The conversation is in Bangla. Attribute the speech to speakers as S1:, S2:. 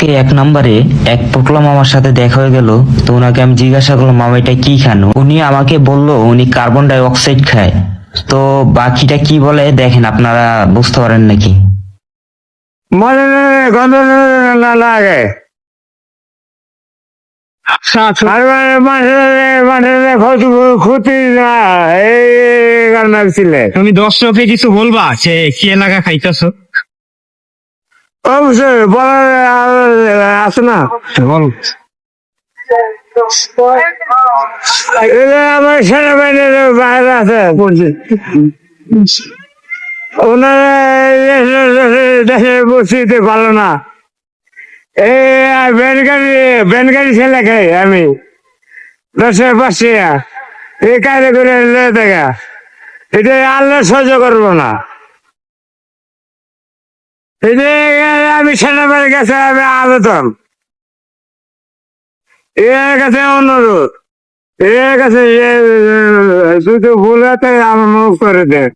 S1: আজকে 1 নম্বরে এক পোটলা মামার সাথে দেখা হয়ে গেল। তো ওনাকে আমি জিজ্ঞাসা করলাম, মামা এটা কি খান? উনি আমাকে বলল উনি কার্বন ডাই অক্সাইড খায়। তো বাকিটা কি বলে দেখেন, আপনারা বুঝতে পারেন নাকি?
S2: মনে গন্ধ না লাগে আর মানুষের ক্ষতি না এই কারণে ছিলে।
S3: তুমি দর্শকে কিছু বলবা যে কি এলাকা খাইতেছো?
S2: অবশ্যই বলার আছে না,
S3: বল।
S2: আমার সেনাবাহিনীর বাইরে আছে ওনারা দেশের পরিস্থিতি ভালো না। এই ব্যানগাড়ি ছেলে খাই আমি 10-5 এই কাজে করে দেখা এটা আল্লাহ সহ্য করবো না। এটা আমি সেনাবাহিনীর কাছে আমি আবেদন, এর কাছে অনুরোধ, এর কাছে যদি ভুল হয় আমার মাফ করে দেয়।